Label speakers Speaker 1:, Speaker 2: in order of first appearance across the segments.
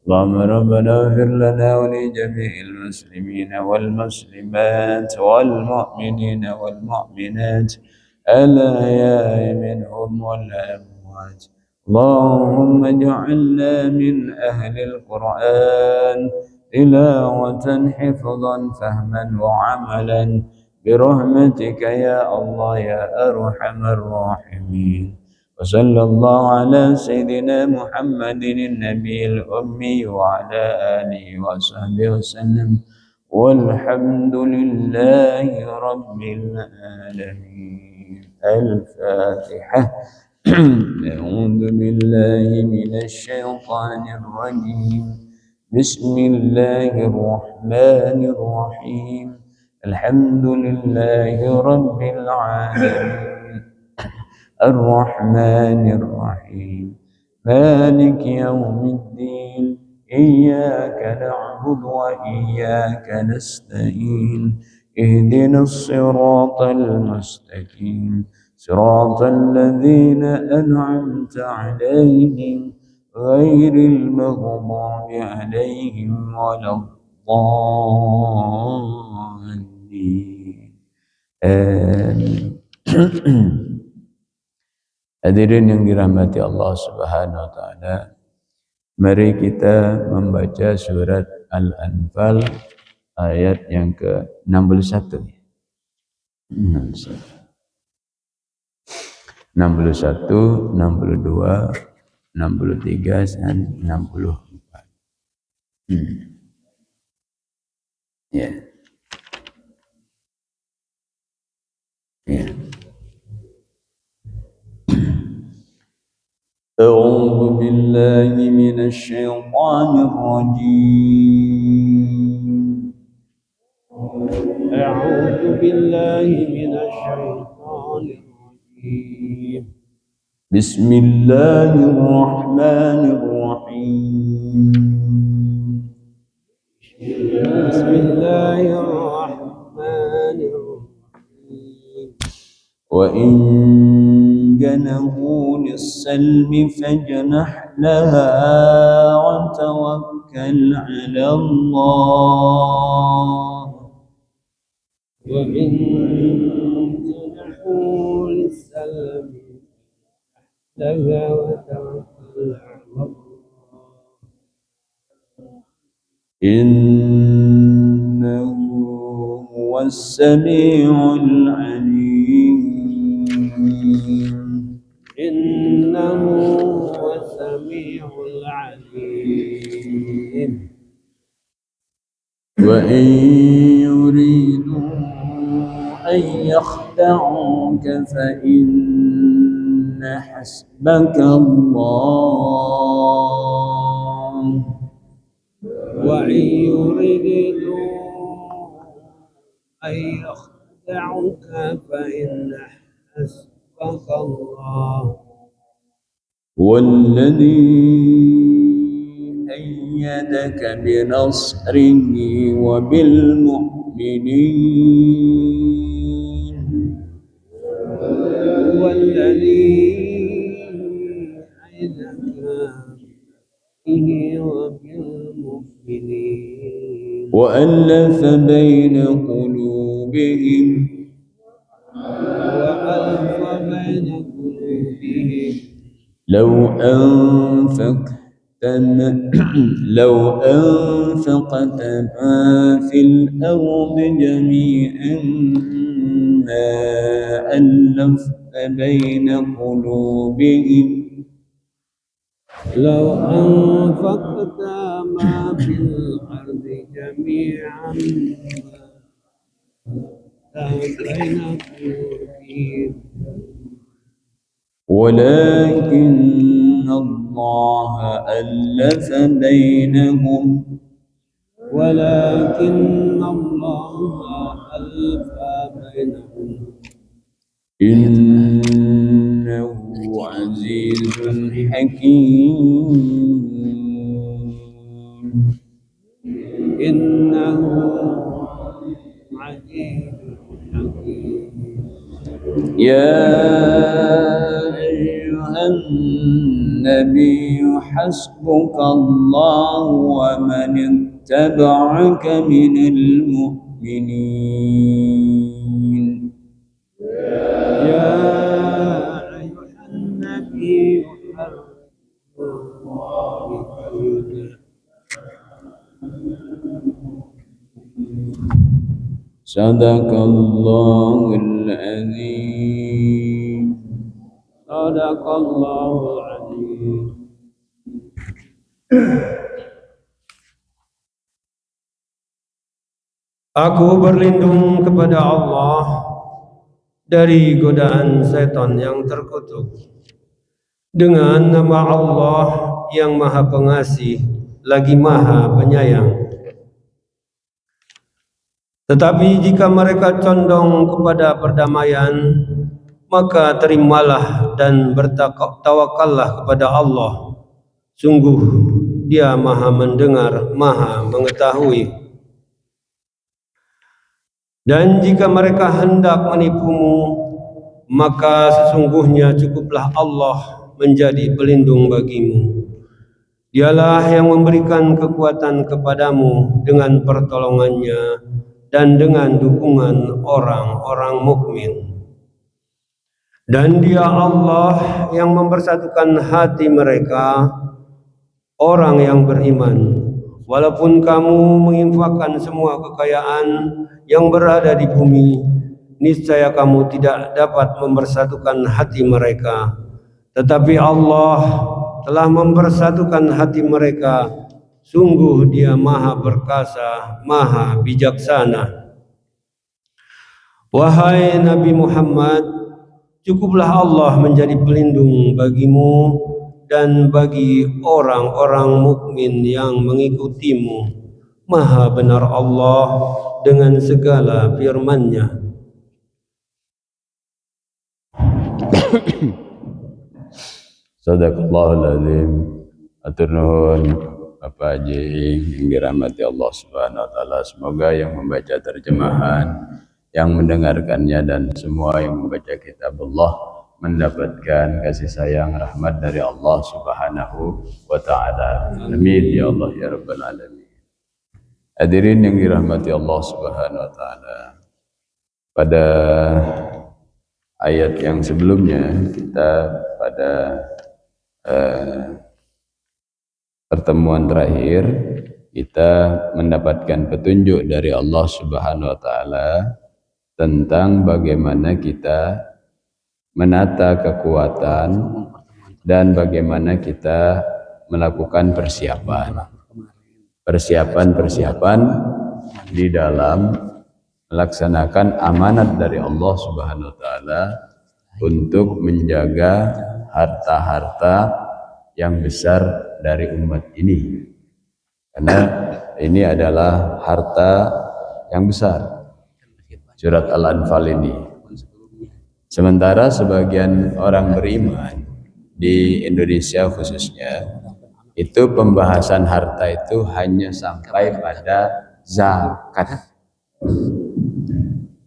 Speaker 1: اللهم ربنا اغفر لنا ولجميع المسلمين والمسلمات والمؤمنين والمؤمنات الأحياء منهم والأموات. اللهم اجعلنا من أهل القرآن تلاوة حفظا فهما وعملا برحمتك يا الله يا أرحم الراحمين. وصلى الله على سيدنا محمد النبي الأمي وعلى آله وصحبه وسلم والحمد لله رب العالمين. الفاتحة. أعوذ بالله من الشيطان الرجيم. بسم الله الرحمن الرحيم. الحمد لله رب العالمين الرحمن الرحيم مالك يوم الدين. إياك نعبد وإياك نستعين. اهدنا الصراط المستقيم صراط الذين أنعمت عليهم غير المغضوب عليهم ولا الضالين. آمين. Hadirin yang dirahmati Allah Subhanahu wa taala, mari kita membaca surat Al-Anfal ayat yang ke-61. 61, 62, 63 dan 64. Ya. Ya. أعوذ بالله من الشيطان الرجيم.
Speaker 2: أعوذ بالله من الشيطان الرجيم.
Speaker 1: بسم الله الرحمن الرحيم.
Speaker 2: بسم الله الرحمن الرحيم.
Speaker 1: وإن جنحوا للسلم فاجنح لها وتوكل على الله.
Speaker 2: وإن جنحوا للسلم لها وتوكل على الله.
Speaker 1: إنه هو السميع العليم.
Speaker 2: إنه هو السميع العليم.
Speaker 1: وإن يريدوا أن يخدعوك فإن حسبك الله.
Speaker 2: وإن يريدوا أن يخدعوك فإن حسبك الله.
Speaker 1: والذي أيدك بنصره وبالمؤمنين.
Speaker 2: والذي أيدك به وبالمؤمنين.
Speaker 1: وألف بين قلوبهم.
Speaker 2: وألف بين قلوبهم.
Speaker 1: لو أنفقت ما في الأرض جميعا ما ألفت بين قلوبهم.
Speaker 2: لو أنفقت ما في الأرض جميعا ما بين قلوبهم.
Speaker 1: ولكن الله ألف بينهم.
Speaker 2: ولكن الله ألف بينهم.
Speaker 1: إنه عزيز حكيم.
Speaker 2: إنه عزيز حكيم.
Speaker 1: يا أيها النبي حسبك الله ومن اتبعك من المؤمنين
Speaker 2: يا أيها النبي
Speaker 1: صدق الله العظيم
Speaker 2: صدق الله العظيم. Aku berlindung kepada Allah dari godaan setan yang terkutuk dengan nama Allah yang Maha Pengasih lagi Maha Penyayang. Tetapi jika mereka condong kepada perdamaian, maka terimalah dan bertawakallah kepada Allah. Sungguh Dia Maha Mendengar, Maha Mengetahui. Dan jika mereka hendak menipumu, maka sesungguhnya cukuplah Allah menjadi pelindung bagimu. Dialah yang memberikan kekuatan kepadamu dengan pertolongannya dan dengan dukungan orang-orang mukmin. Dan Dia Allah yang mempersatukan hati mereka, orang yang beriman. Walaupun kamu menginfakkan semua kekayaan yang berada di bumi, niscaya kamu tidak dapat mempersatukan hati mereka. Tetapi Allah telah mempersatukan hati mereka. Sungguh Dia Maha Perkasa, Maha Bijaksana. Wahai Nabi Muhammad, cukuplah Allah menjadi pelindung bagimu dan bagi orang-orang mukmin yang mengikutimu. Maha benar Allah dengan segala firman-Nya.
Speaker 1: Sadaqallahul azim. Atur nuhun Bapak Haji yang dirahmati Allah Subhanahu wa taala. Semoga yang membaca terjemahan, yang mendengarkannya dan semua yang membaca kitab Allah mendapatkan kasih sayang rahmat dari Allah Subhanahu wa taala. Amin ya Allah ya rabbal alamin. Hadirin yang dirahmati Allah Subhanahu wa taala. Pada ayat yang sebelumnya kita pada pertemuan terakhir kita mendapatkan petunjuk dari Allah Subhanahu wa taala tentang bagaimana kita menata kekuatan dan bagaimana kita melakukan persiapan di dalam melaksanakan amanat dari Allah Subhanahu wa taala untuk menjaga harta-harta yang besar dari umat ini, karena ini adalah harta yang besar. Surat Al-Anfal ini. Sementara sebagian orang beriman di Indonesia khususnya, itu pembahasan harta itu hanya sampai pada zakat,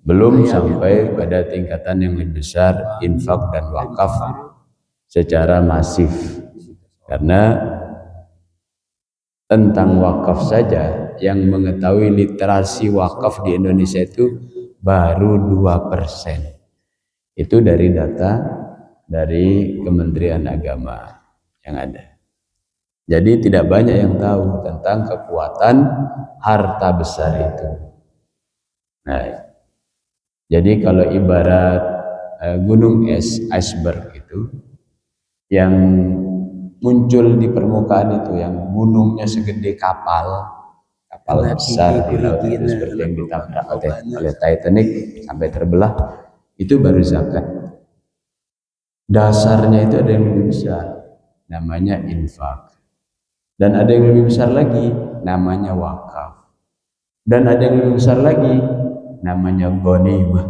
Speaker 1: belum sampai pada tingkatan yang lebih besar infak dan wakaf secara masif. Karena tentang wakaf saja yang mengetahui literasi wakaf di Indonesia itu baru 2%. Itu dari data dari Kementerian Agama yang ada. Jadi tidak banyak yang tahu tentang kekuatan harta besar itu. Nah, jadi kalau ibarat gunung es, iceberg itu, yang muncul di permukaan itu, yang gunungnya segede kapal besar di laut itu, seperti yang ditabrak oleh Titanic sampai terbelah, itu baru zakat. Dasarnya itu ada yang lebih besar, namanya infak, dan ada yang lebih besar lagi, namanya wakaf, dan ada yang lebih besar lagi, namanya ghanimah.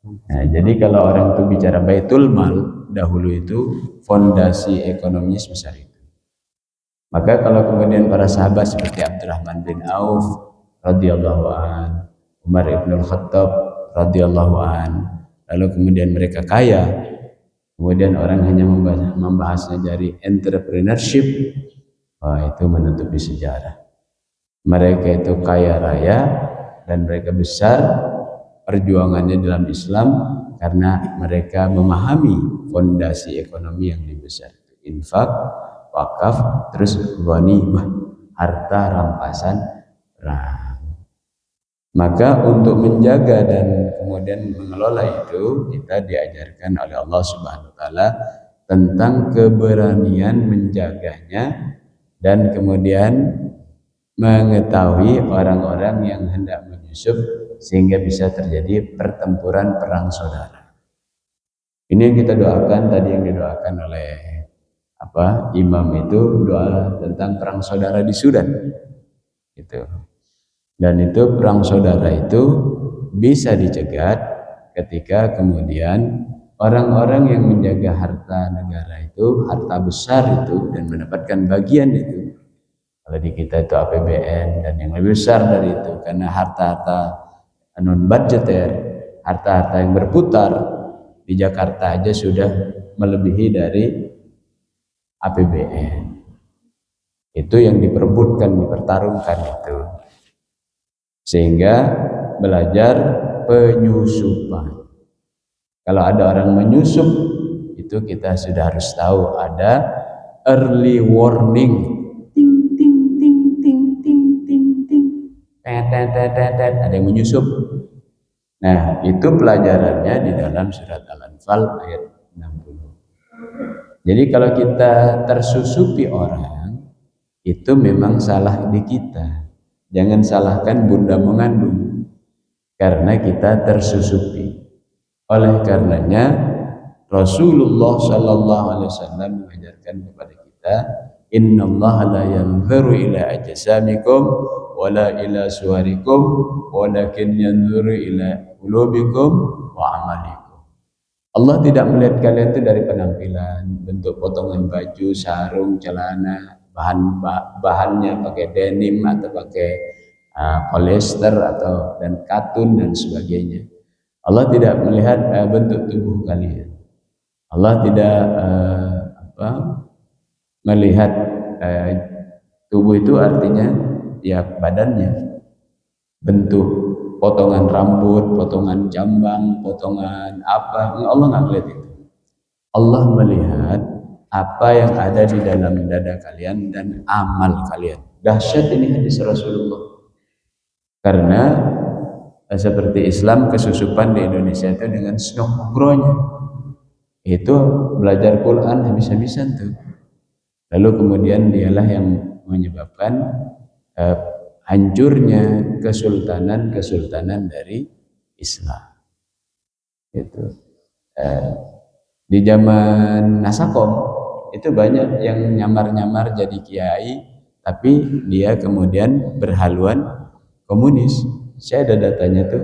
Speaker 1: Nah, jadi kalau orang itu bicara baitul mal, dahulu itu fondasi ekonominya sebesar itu. Maka kalau kemudian para sahabat seperti Abdurrahman bin Auf radhiyallahu an, Umar ibn Khattab radhiyallahu an, lalu kemudian mereka kaya, kemudian orang hanya membahasnya dari entrepreneurship, wah itu menutupi sejarah. Mereka itu kaya raya dan mereka besar perjuangannya dalam Islam karena mereka memahami fondasi ekonomi yang lebih besar, infak, wakaf, terus ghanimah, harta rampasan perang. Maka untuk menjaga dan kemudian mengelola itu, kita diajarkan oleh Allah Subhanahu wa taala tentang keberanian menjaganya dan kemudian mengetahui orang-orang yang hendak menyusup sehingga bisa terjadi pertempuran perang saudara. Ini yang kita doakan tadi, yang didoakan oleh imam itu, doa tentang perang saudara di Sudan. Gitu. Dan itu perang saudara itu bisa dicegat ketika kemudian orang-orang yang menjaga harta negara itu, harta besar itu, dan mendapatkan bagian itu. Kalau di kita itu APBN dan yang lebih besar dari itu, karena harta-harta non budgeter, harta-harta yang berputar di Jakarta aja sudah melebihi dari APBN. Itu yang diperebutkan, dipertarungkan itu. Sehingga belajar penyusupan. Kalau ada orang menyusup, itu kita sudah harus tahu ada early warning. Ting ting ting ting ting ting ting. Ada yang menyusup. Nah, itu pelajarannya di dalam surat Al-Anfal ayat 60. Jadi kalau kita tersusupi orang, itu memang salah di kita. Jangan salahkan bunda mengandung, karena kita tersusupi. Oleh karenanya Rasulullah Shallallahu Alaihi Wasallam mengajarkan kepada kita, Innallaha la yanzuru ila ajsamikum wala ila suwarikum walakin yanzuru ila qulubikum wa amalikum. Allah tidak melihat kalian itu dari penampilan, bentuk potongan baju, sarung, celana, bahannya pakai denim atau pakai polyester atau dan katun dan sebagainya. Allah tidak melihat bentuk tubuh kalian. Allah tidak melihat tubuh itu artinya ya badannya, bentuk potongan rambut, potongan jambang, potongan apa. Allah nggak melihat itu. Allah melihat apa yang ada di dalam dada kalian dan amal kalian. Dahsyat ini hadis Rasulullah. Karena seperti Islam, kesusupan di Indonesia itu dengan snow umrohnya. Itu belajar Quran habis-habisan tuh. Lalu kemudian dialah yang menyebabkan hancurnya kesultanan dari Islam. Itu. Di zaman Nasakom itu banyak yang nyamar-nyamar jadi kiai, tapi dia kemudian berhaluan komunis. Saya ada datanya tuh,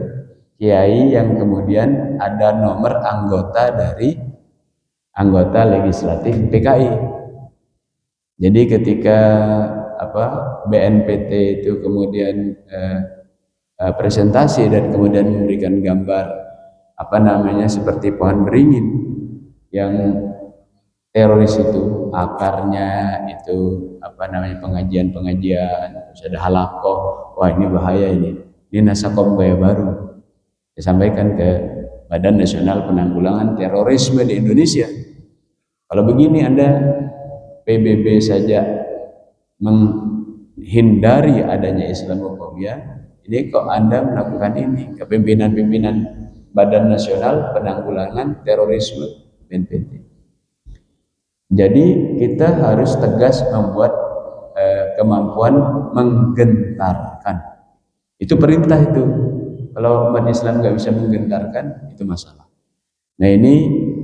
Speaker 1: kiai yang kemudian ada nomor anggota dari anggota legislatif PKI. Jadi ketika BNPT itu kemudian presentasi dan kemudian memberikan gambar seperti pohon beringin yang teroris itu akarnya itu pengajian-pengajian, terus ada halakoh. Wah, ini bahaya ini Nasakom gaya baru. Disampaikan ke Badan Nasional Penanggulangan Terorisme di Indonesia. Kalau begini Anda PBB saja menghindari adanya Islamofobia, ini kok Anda melakukan ini ke pimpinan-pimpinan Badan Nasional Penanggulangan Terorisme BNPT. Jadi kita harus tegas membuat kemampuan menggentarkan. Itu perintah itu. Kalau umat Islam nggak bisa menggentarkan, itu masalah. Nah, ini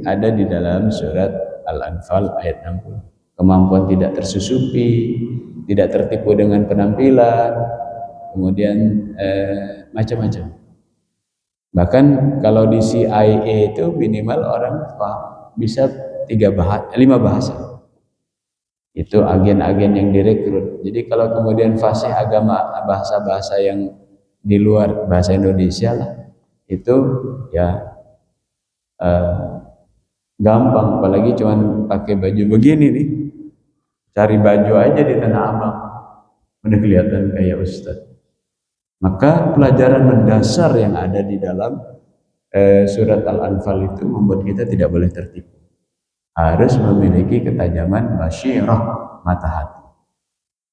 Speaker 1: ada di dalam surat Al-Anfal ayat 60. Kemampuan tidak tersusupi, tidak tertipu dengan penampilan, kemudian macam-macam. Bahkan kalau di CIA itu minimal orang bisa 5 bahasa. Itu agen-agen yang direkrut. Jadi kalau kemudian fasih agama, bahasa-bahasa yang di luar bahasa Indonesia lah, itu ya gampang, apalagi cuman pakai baju begini nih, cari baju aja di Tanah Abang udah kelihatan kayak ustadz. Maka pelajaran mendasar yang ada di dalam surat Al-Anfal itu membuat kita tidak boleh tertipu, harus memiliki ketajaman basyirah, mata hati,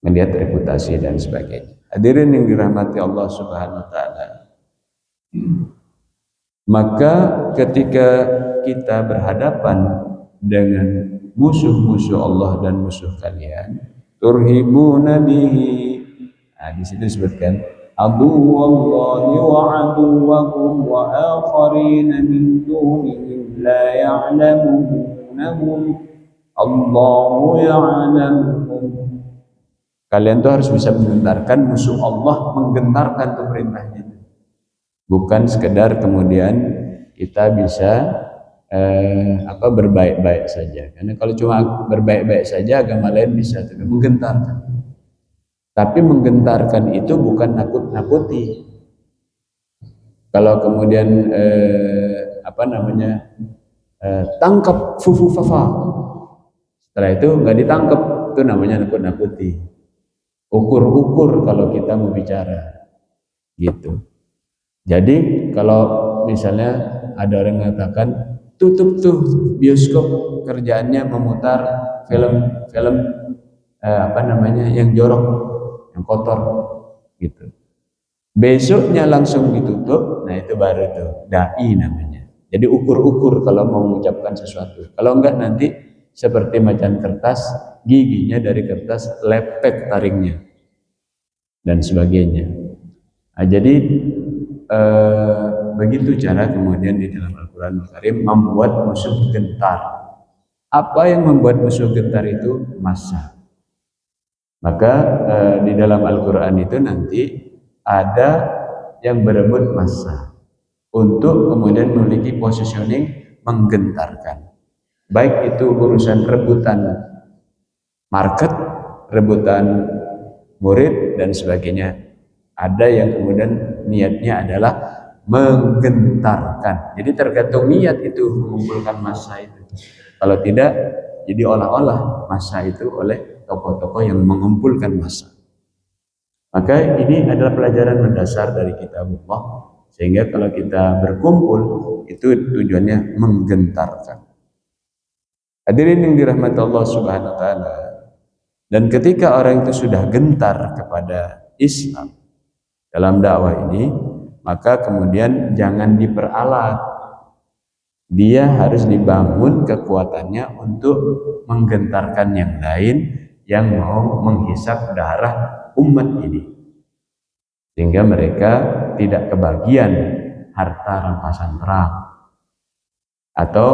Speaker 1: melihat reputasi dan sebagainya. Hadirin yang dirahmati Allah Subhanahu wa taala. Maka ketika kita berhadapan dengan musuh-musuh Allah dan musuh kalian, turhibuna bihi. Nah, di situ disebutkan aduwallahi wa aduwakum wa akharina min dunihim la ya'lamunahum Allahu ya'lamuhum. Kalian tuh harus bisa menggentarkan musuh Allah, menggentarkan pemerintahnya. Bukan sekedar kemudian kita bisa berbaik-baik saja. Karena kalau cuma berbaik-baik saja, agama lain bisa menggentarkan. Tapi menggentarkan itu bukan nakut-nakuti. Kalau kemudian tangkap fufu fafa, setelah itu nggak ditangkap, itu namanya nakut-nakuti. Ukur-ukur kalau kita mau bicara, gitu. Jadi kalau misalnya ada orang mengatakan tutup tuh bioskop, kerjaannya memutar film yang jorok, yang kotor, gitu. Besoknya langsung ditutup, nah itu baru tuh dai namanya. Jadi ukur-ukur kalau mau mengucapkan sesuatu. Kalau enggak nanti seperti macan kertas, giginya dari kertas lepek taringnya dan sebagainya. Nah, jadi begitu cara kemudian di dalam Al-Quran Al-Karim membuat musuh gentar. Apa yang membuat musuh gentar itu? Massa. Maka di dalam Al-Quran itu nanti ada yang berebut massa untuk kemudian memiliki positioning menggentarkan. Baik itu urusan rebutan market, rebutan murid dan sebagainya. Ada yang kemudian niatnya adalah menggentarkan. Jadi tergantung niat itu mengumpulkan massa itu. Kalau tidak, jadi olah-olah massa itu oleh tokoh-tokoh yang mengumpulkan massa. Maka ini adalah pelajaran mendasar dari kitabullah, sehingga kalau kita berkumpul itu tujuannya menggentarkan. Hadirin yang dirahmati Allah Subhanahu wa taala. Dan ketika orang itu sudah gentar kepada Islam dalam dakwah ini, maka kemudian jangan diperalat. Dia harus dibangun kekuatannya untuk menggentarkan yang lain yang mau menghisap darah umat ini, sehingga mereka tidak kebagian harta rampasan perang, atau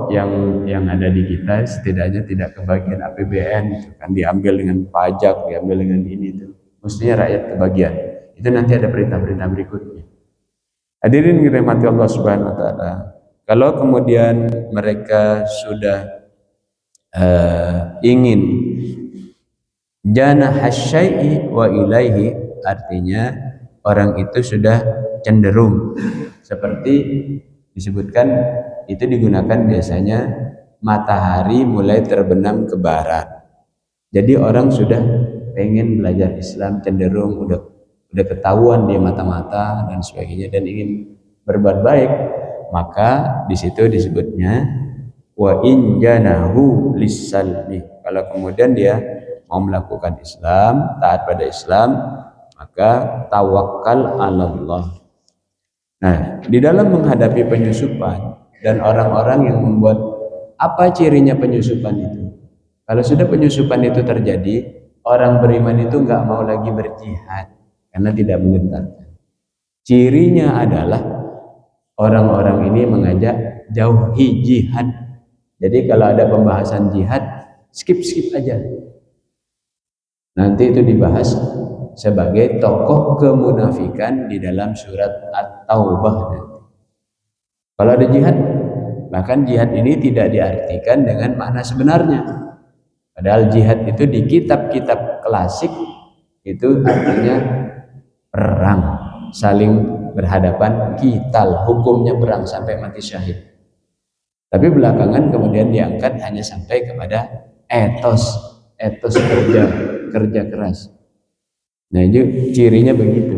Speaker 1: yang ada di kita setidaknya tidak kebagian APBN, itu kan diambil dengan pajak, diambil dengan ini itu. Mestinya rakyat kebagian. Itu nanti ada perintah-perintah berikutnya. Hadirin dirahmati Allah Subhanahu wa taala. Kalau kemudian mereka sudah ingin janah hasyai wa ilaihi, artinya orang itu sudah cenderung, seperti disebutkan itu digunakan biasanya matahari mulai terbenam ke barat. Jadi orang sudah pengen belajar Islam, cenderung udah ketahuan dia mata-mata dan sebagainya, dan ingin berbuat baik, maka di situ disebutnya wa in janahu lis-salmi. Kalau kemudian dia mau melakukan Islam, taat pada Islam, maka tawakal 'alallah. Nah, di dalam menghadapi penyusupan dan orang-orang yang membuat, apa cirinya penyusupan itu? Kalau sudah penyusupan itu terjadi, orang beriman itu nggak mau lagi berjihad karena tidak menggentarkan. Cirinya adalah orang-orang ini mengajak jauhi jihad. Jadi kalau ada pembahasan jihad, skip aja. Nanti itu dibahas sebagai tokoh kemunafikan di dalam surat At-Taubah nanti. Kalau ada jihad, bahkan jihad ini tidak diartikan dengan makna sebenarnya. Padahal jihad itu di kitab-kitab klasik itu artinya perang, saling berhadapan, qital, hukumnya perang sampai mati syahid. Tapi belakangan kemudian diangkat hanya sampai kepada etos kerja keras. Nah itu cirinya begitu.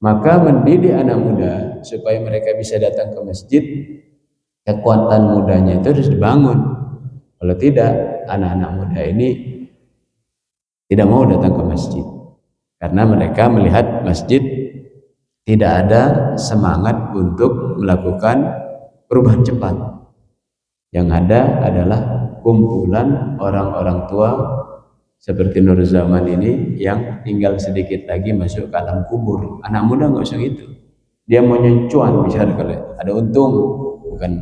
Speaker 1: Maka mendidik anak muda supaya mereka bisa datang ke masjid, kekuatan mudanya itu harus dibangun. Kalau tidak, anak-anak muda ini tidak mau datang ke masjid karena mereka melihat masjid tidak ada semangat untuk melakukan perubahan cepat. Yang ada adalah kumpulan orang-orang tua seperti Nur Zaman ini yang tinggal sedikit lagi masuk ke alam kubur. Anak muda nggak usah gitu. Dia mau nyencuan bicara kalau ada untung, bukan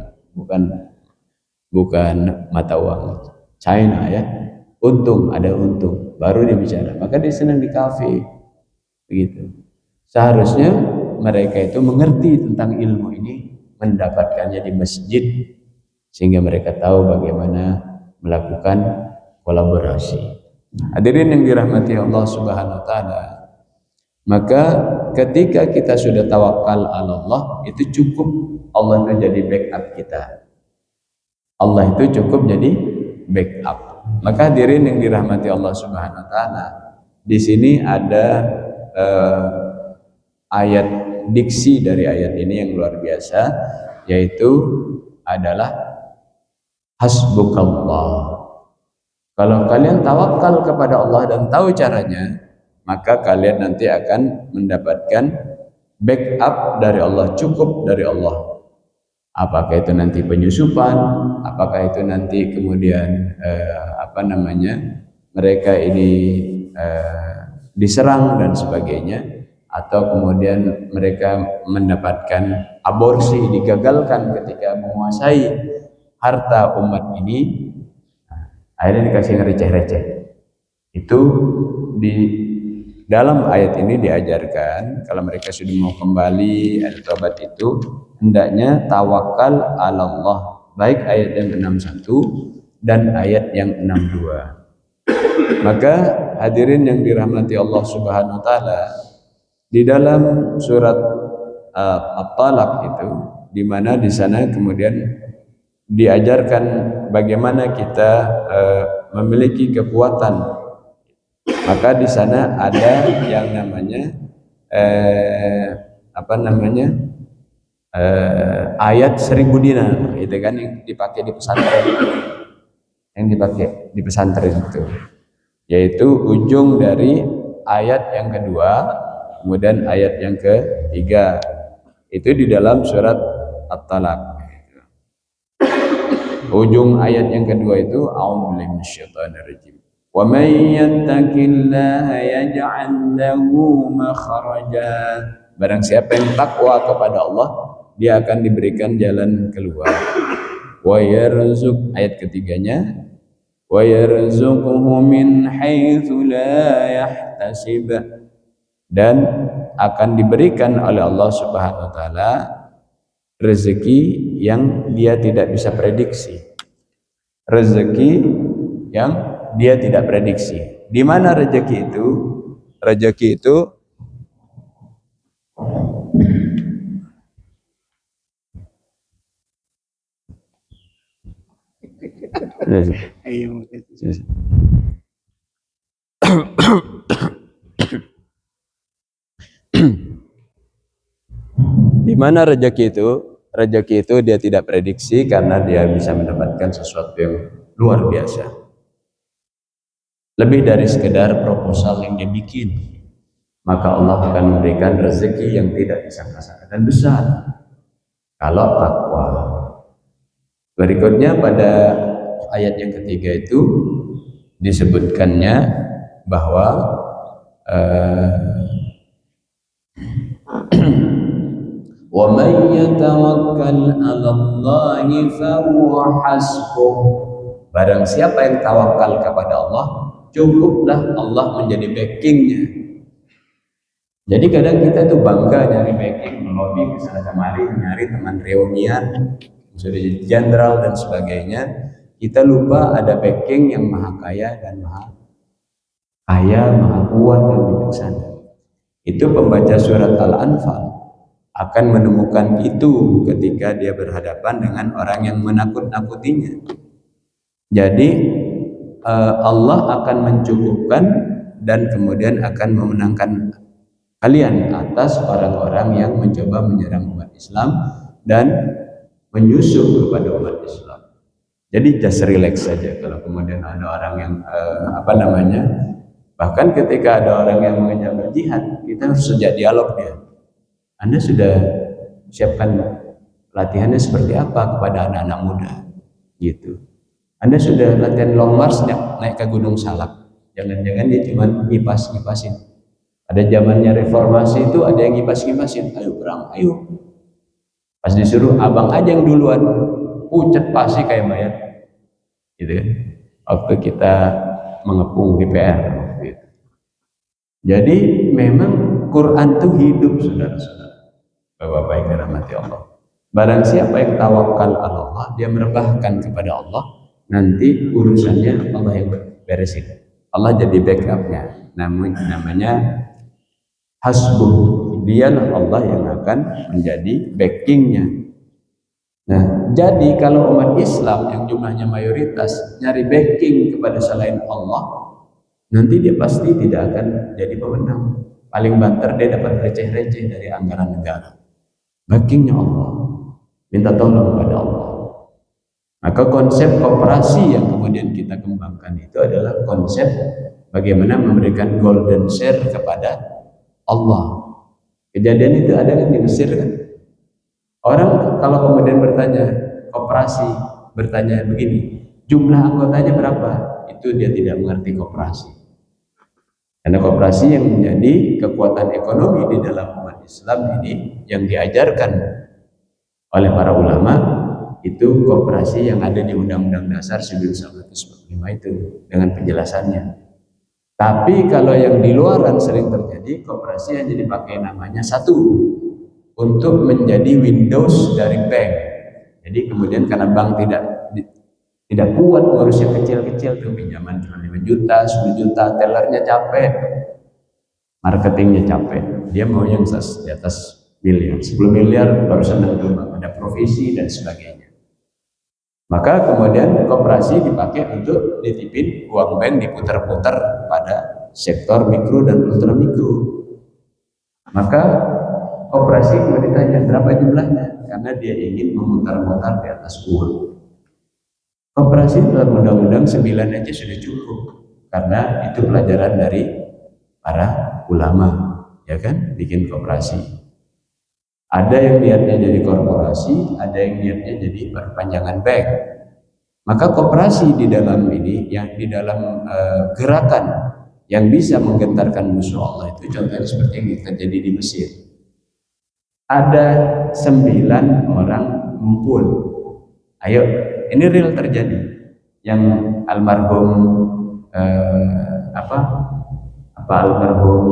Speaker 1: bukan mata uang China ya. Untung, ada untung, baru dia bicara. Maka dia senang di kafe, begitu. Seharusnya mereka itu mengerti tentang ilmu ini, mendapatkannya di masjid, sehingga mereka tahu bagaimana melakukan kolaborasi. Hadirin yang dirahmati Allah Subhanahu wa taala, maka ketika kita sudah tawakal ala Allah, itu cukup Allah itu jadi backup kita. Allah itu cukup jadi backup. Maka hadirin yang dirahmati Allah Subhanahu wa taala, di sini ada ayat diksi dari ayat ini yang luar biasa, yaitu adalah hasbukallah. Kalau kalian tawakal kepada Allah dan tahu caranya, maka kalian nanti akan mendapatkan backup dari Allah, cukup dari Allah. Apakah itu nanti penyusupan, apakah itu nanti kemudian mereka ini diserang dan sebagainya, atau kemudian mereka mendapatkan aborsi, digagalkan ketika menguasai harta umat ini, akhirnya dikasih receh-receh. Itu di dalam ayat ini diajarkan kalau mereka sudah mau kembali ada taubat itu hendaknya tawakal ala Allah, baik ayat yang 61 dan ayat yang 62. Maka hadirin yang dirahmati Allah Subhanahu wa taala, di dalam surat At-Talaq itu, di mana di sana kemudian diajarkan bagaimana kita memiliki kekuatan. Maka di sana ada yang namanya ayat 1000 dinar, itu kan yang dipakai di pesantren, itu, yaitu ujung dari ayat yang kedua, kemudian ayat yang ketiga, itu di dalam surat At-Talaq. Ujung ayat yang kedua itu a'udzubillahi minasyaitonir rajim. Wa may yattaqillaha yaj'al lahu makhraja. Barang siapa yang takwa kepada Allah, dia akan diberikan jalan keluar. Wa yarzuq, ayat ketiganya, wa yarzuquhu min haitsu la yahtasib, dan akan diberikan oleh Allah Subhanahu wa taala rezeki yang dia tidak bisa prediksi. Rezeki yang dia tidak prediksi. Di mana rezeki itu? Rezeki itu di mana rezeki itu? Rezeki itu dia tidak prediksi karena dia bisa mendapatkan sesuatu yang luar biasa. Lebih dari sekedar proposal yang dia bikin. Maka Allah akan memberikan rezeki yang tidak disangka-sangka dan besar kalau takwa. Berikutnya pada ayat yang ketiga itu disebutkannya bahwa wa may yatawakkal 'ala Allahi fa huwa hasbuh. Barang siapa yang tawakal kepada Allah, cukuplah Allah menjadi backingnya. Jadi kadang kita tuh bangga nyari backing, melobi kesana kemari, nyari teman reunian, sudah jadi jenderal dan sebagainya. Kita lupa ada backing yang maha kaya dan maha kuat dan bijaksana. Itu pembaca surat Al-Anfal akan menemukan itu ketika dia berhadapan dengan orang yang menakut-nakutinya. Jadi Allah akan mencukupkan dan kemudian akan memenangkan kalian atas orang-orang yang mencoba menyerang umat Islam dan menyusup kepada umat Islam. Jadi just relax saja kalau kemudian ada orang yang bahkan ketika ada orang yang mengajak berjihad, kita harus sejak dialog dia. Anda sudah siapkan latihannya seperti apa kepada anak-anak muda, gitu. Anda sudah latihan long march naik ke Gunung Salak. Jangan-jangan dia cuma ngipas-ngipasin. Ada zamannya reformasi itu ada yang ngipas-ngipasin. Ayo perang, ayo. Pas disuruh abang aja yang duluan, pucat pasti kayak mayat. Gitu kan. Waktu kita mengepung di PR. Gitu. Jadi memang Quran itu hidup, saudara-saudara. Bapak-bapak yang dirahmati Allah. Barang siapa yang tawakal Allah, dia merebahkan kepada Allah, nanti urusannya Allah yang beresin. Allah jadi backupnya. Namanya hasbuh. Dialah Allah yang akan menjadi backingnya. Nah, jadi kalau umat Islam yang jumlahnya mayoritas nyari backing kepada selain Allah, nanti dia pasti tidak akan jadi pemenang. Paling banter dia dapat receh-receh dari anggaran negara. Backingnya Allah, minta tolong pada Allah. Maka konsep kooperasi yang kemudian kita kembangkan itu adalah konsep bagaimana memberikan golden share kepada Allah. Kejadian itu ada kan di Mesir kan? Orang kalau kemudian bertanya kooperasi, bertanya begini, jumlah anggotanya berapa? Itu dia tidak mengerti kooperasi. Karena kooperasi yang menjadi kekuatan ekonomi di dalam umat Islam ini yang diajarkan oleh para ulama itu kooperasi yang ada di Undang-Undang Dasar 1945 itu dengan penjelasannya. Tapi kalau yang di luaran sering terjadi kooperasi yang jadi pakai namanya satu untuk menjadi Windows dari bank. Jadi kemudian karena bank tidak kuat ngurus yang kecil-kecil tuh, pinjaman cuma 5 juta, 10 juta, tellernya capek, marketingnya capek, dia mau yang di atas miliar, 10 miliar baru senang tuh, ada provisi dan sebagainya. Maka kemudian koperasi dipakai untuk ditipin uang bank diputar-putar pada sektor mikro dan ultra mikro. Maka koperasi kemudian ditanya berapa jumlahnya, karena dia ingin memutar-mutar di atas uang. Koperasi dalam undang-undang 9 aja sudah cukup, karena itu pelajaran dari para ulama, ya kan, bikin koperasi. Ada yang niatnya jadi korporasi, ada yang niatnya jadi perpanjangan bank. Maka koperasi di dalam ini, yang di dalam gerakan yang bisa menggentarkan musuh Allah itu contohnya seperti yang terjadi di Mesir. Ada 9 orang ngumpul. Ayo, ini real terjadi. Yang almarhum almarhum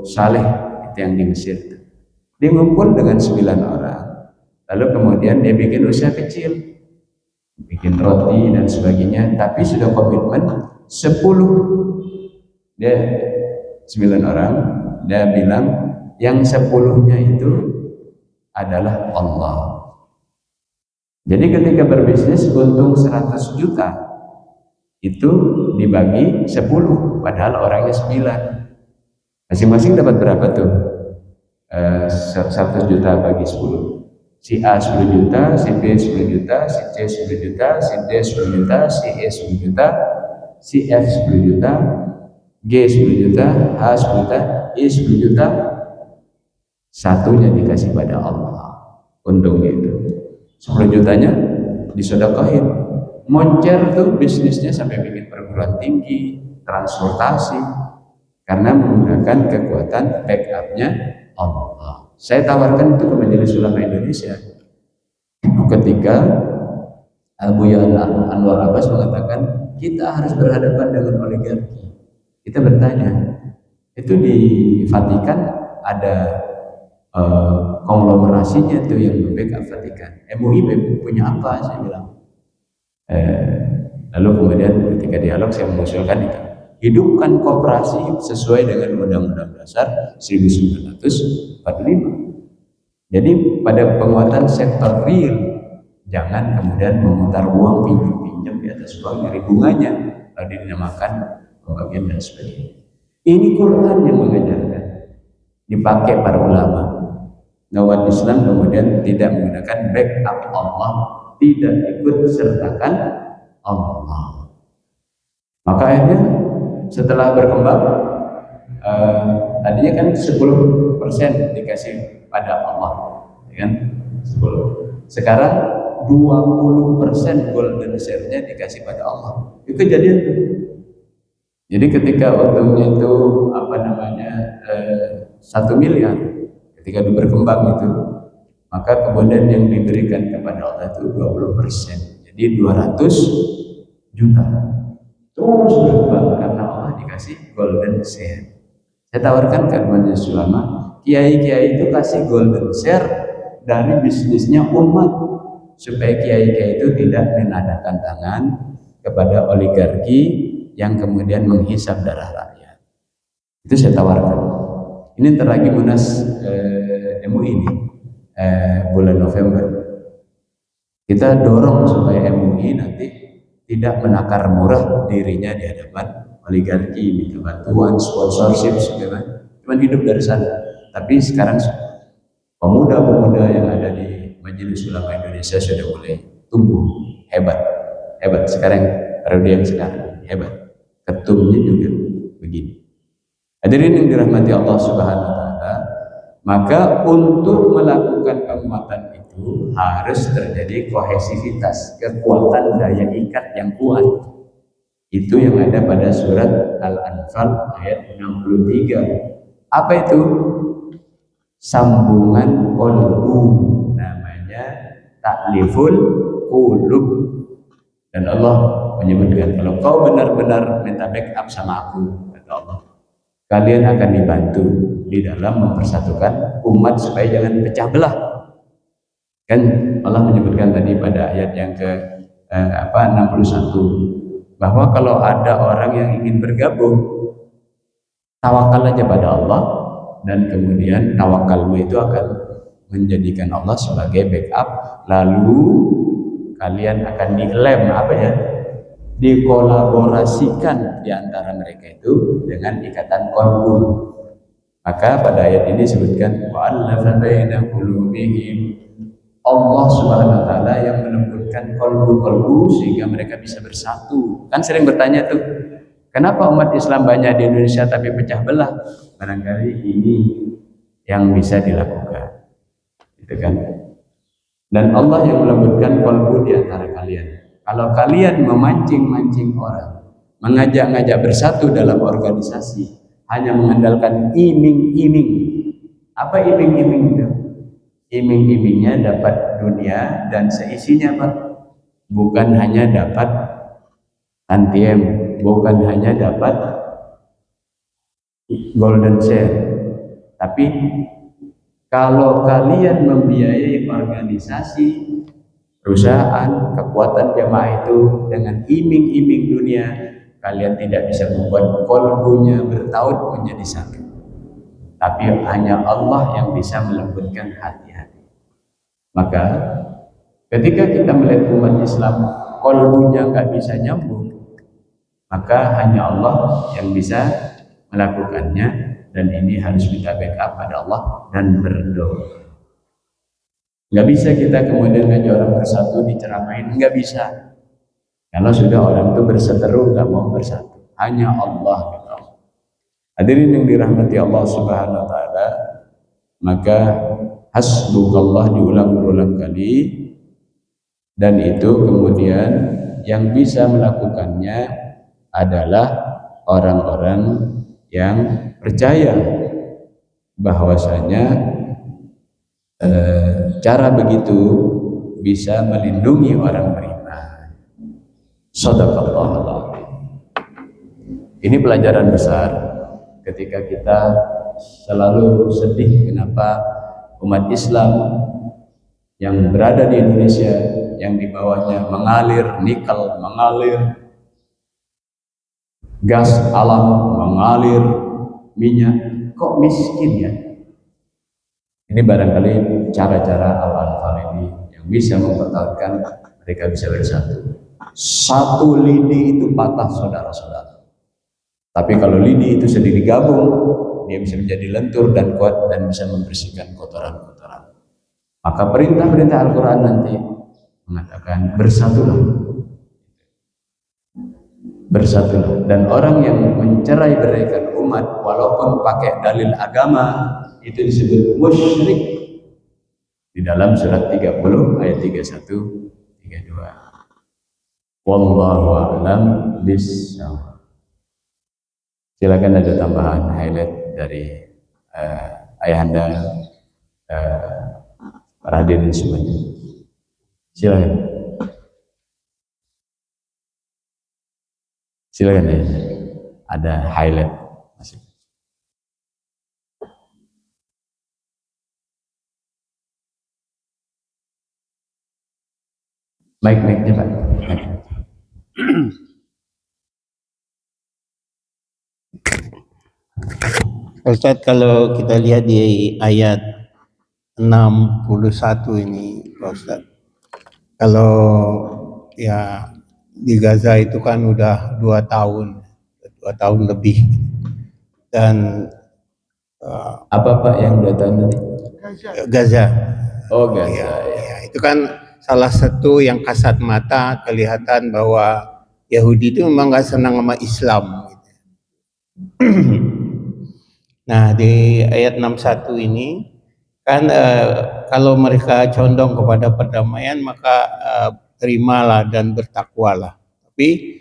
Speaker 1: Saleh itu yang di Mesir. Dia ngumpul dengan 9 orang. Lalu kemudian dia bikin usaha kecil, bikin roti dan sebagainya. Tapi sudah komitmen 10. Dia 9 orang. Dia bilang yang 10-nya itu adalah Allah. Jadi ketika berbisnis untung 100 juta itu dibagi 10, padahal orangnya 9. Masing-masing dapat berapa tuh? 100 juta bagi 10. Si A 10 juta, si B 10 juta, si C 10 juta, si D 10 juta, si E 10 juta, si F 10 juta, G 10 juta, H 10 juta, I 10 juta. Satunya dikasih pada Allah. Untungnya itu 10 jutanya disedekahin. Moncer tuh bisnisnya sampai bikin perguruan tinggi, transportasi, karena menggunakan kekuatan backupnya Allah. Saya tawarkan itu ke Majelis Ulama Indonesia ketika Buya Anwar Abbas mengatakan kita harus berhadapan dengan oligarki. Kita bertanya, itu di Vatikan ada konglomerasinya tuh yang membackup Vatikan. MUI punya apa? Saya bilang. Lalu kemudian ketika dialog saya mengusulkan itu, hidupkan koperasi sesuai dengan Undang-Undang Dasar 1945. Jadi pada penguatan sektor real, jangan kemudian memutar uang pinjam-pinjam di atas uang dari bunganya lalu dinamakan pembagian dan sebagainya. Ini Quran yang mengajarkan, dipakai para ulama. Umat Islam kemudian tidak menggunakan backup Allah, tidak ikut sertakan Allah. Maka akhirnya setelah berkembang, tadinya kan 10% dikasih pada Allah, ya kan? 10. Sekarang 20% golden share-nya dikasih pada Allah. Itu kejadian. Jadi ketika untungnya itu 1 miliar, ketika itu berkembang itu, maka kemudian yang diberikan kepada Allah itu 20%. Jadi 200 juta. Terus berkembang karena Allah dikasih golden share. Saya tawarkan ke majelis ulama, kiai-kiai itu kasih golden share dari bisnisnya umat, supaya kiai-kiai itu tidak menadakan tangan kepada oligarki yang kemudian menghisap darah rakyat. Itu saya tawarkan. Ini ntar lagi Munas MUI ini bulan November. Kita dorong supaya MUI nanti tidak menakar murah dirinya di hadapan oligarki, minta bantuan, sponsorship, segala. Cuma hidup dari sana. Tapi sekarang pemuda-pemuda yang ada di Majelis Ulama Indonesia sudah mulai tumbuh hebat. Sekarang periode yang sekarang hebat. Ketumnya juga begini. Hadirin yang dirahmati Allah Subhanahu wa taala, maka untuk melakukan penguatan itu harus terjadi kohesivitas, kekuatan daya ikat yang kuat. Itu yang ada pada surat Al-Anfal ayat 63. Apa itu? Sambungan kolbu, namanya takliful qulub. Dan Allah menyebutkan, kalau kau benar-benar minta backup sama aku, kata Allah, kalian akan dibantu di dalam mempersatukan umat supaya jangan pecah belah. Kan Allah menyebutkan tadi pada ayat yang ke 61, bahwa kalau ada orang yang ingin bergabung, tawakal aja pada Allah, dan kemudian tawakalmu itu akan menjadikan Allah sebagai backup, lalu kalian akan dikolaborasikan di antara mereka itu dengan ikatan kolbu. Maka pada ayat ini disebutkan wa'allafa baina qulubihim, Allah Subhanahu wa taala yang melembutkan kolbu-kolbu sehingga mereka bisa bersatu. Kan sering bertanya tuh, kenapa umat Islam banyak di Indonesia tapi pecah belah? Barangkali ini yang bisa dilakukan, gitu kan? Dan Allah yang melembutkan kolbu di antara kalian. Kalau kalian memancing-mancing orang, mengajak-ngajak bersatu dalam organisasi, hanya mengandalkan iming-iming. Apa iming-iming itu? Iming-imingnya dapat dunia dan seisinya, Pak. Bukan hanya dapat tantiem, bukan hanya dapat golden share, tapi kalau kalian membiayai organisasi, perusahaan, kekuatan jamaah itu dengan iming-iming dunia, kalian tidak bisa membuat kolbunya bertaut menjadi satu. Tapi hanya Allah yang bisa melembutkan hati-hati. Maka ketika kita melihat umat Islam kolbunya nggak bisa nyambung, maka hanya Allah yang bisa melakukannya, dan ini harus kita backup pada Allah dan berdoa. Nggak bisa kita kemudian ngajak orang bersatu diceramain, nggak bisa. Kalau sudah orang itu berseteru nggak mau bersatu, hanya Allah gitu. Hadirin yang dirahmati Allah Subhanahu wa taala, maka hasbukallah diulang berulang kali, dan itu kemudian yang bisa melakukannya adalah orang-orang yang percaya bahwasanya cara begitu bisa melindungi orang beriman. Shadaqallahul adzim. Ini pelajaran besar ketika kita selalu sedih kenapa umat Islam yang berada di Indonesia, yang di bawahnya mengalir nikel, mengalir gas alam, mengalir minyak, kok miskin ya? Ini barangkali cara-cara Al-Anfal ini yang bisa mempertahankan mereka bisa bersatu. Satu lidi itu patah, saudara-saudara. Tapi kalau lidi itu sudah digabung, dia bisa menjadi lentur dan kuat dan bisa membersihkan kotoran-kotoran. Maka perintah-perintah Al-Quran nanti mengatakan bersatulah, bersatulah. Dan orang yang mencerai beraikan umat walaupun pakai dalil agama itu disebut musyrik di dalam surat 30 ayat 31 32. Wallahu a'lam bishawab. Silakan ada tambahan highlight dari ayahanda para hadirin semuanya. Silakan. Silakan ya. Ada highlight masih. Mic-nya Pak.
Speaker 3: Ustaz, kalau kita lihat di ayat 61 ini Pak Ustaz, kalau ya di Gaza itu kan udah 2 tahun lebih, dan
Speaker 1: Apa Pak yang 2 tahun tadi?
Speaker 3: Gaza.
Speaker 1: Oh Gaza ya.
Speaker 3: Ya, itu kan salah satu yang kasat mata kelihatan bahwa Yahudi itu memang gak senang sama Islam. Nah, di ayat 61 ini kan kalau mereka condong kepada perdamaian maka terimalah dan bertakwalah. Tapi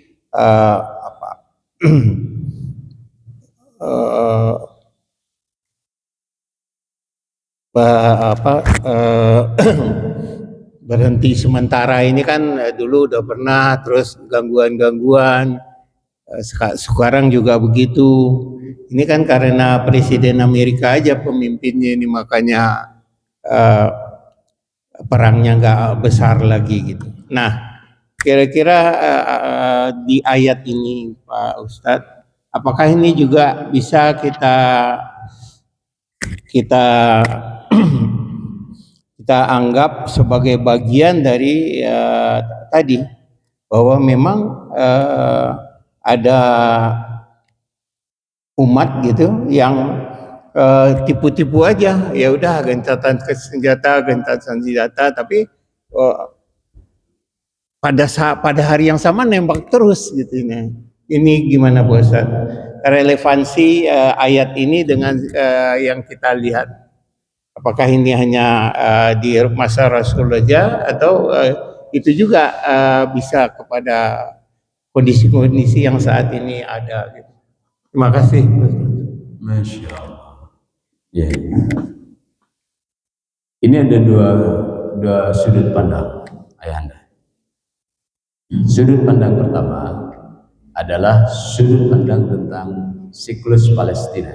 Speaker 3: berhenti sementara ini kan dulu udah pernah, terus gangguan-gangguan, sekarang juga begitu. Ini kan karena Presiden Amerika aja pemimpinnya ini, makanya perangnya nggak besar lagi gitu. Nah, kira-kira di ayat ini Pak Ustadz, apakah ini juga bisa kita anggap sebagai bagian dari tadi, bahwa memang ada umat gitu yang tipu-tipu aja, ya udah gencatan senjata, tapi pada hari yang sama nembak terus gitu. Ini gimana Pak Ustaz? Relevansi ayat ini dengan yang kita lihat, apakah ini hanya di masa Rasulullah atau itu juga bisa kepada kondisi-kondisi yang saat ini ada gitu. Terima kasih.
Speaker 1: Masya Allah. Ya. Ini ada dua sudut pandang ayahanda. Sudut pandang pertama adalah sudut pandang tentang siklus Palestina.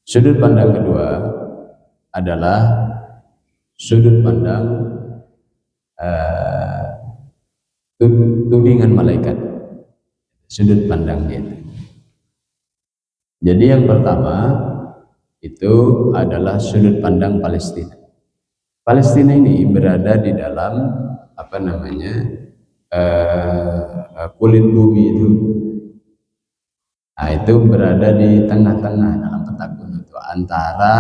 Speaker 1: Sudut pandang kedua adalah sudut pandang tudingan malaikat. Sudut pandangnya itu. Jadi yang pertama itu adalah sudut pandang Palestina. Palestina ini berada di dalam kulit bumi itu. Nah, itu berada di tengah-tengah dalam peta kuno itu antara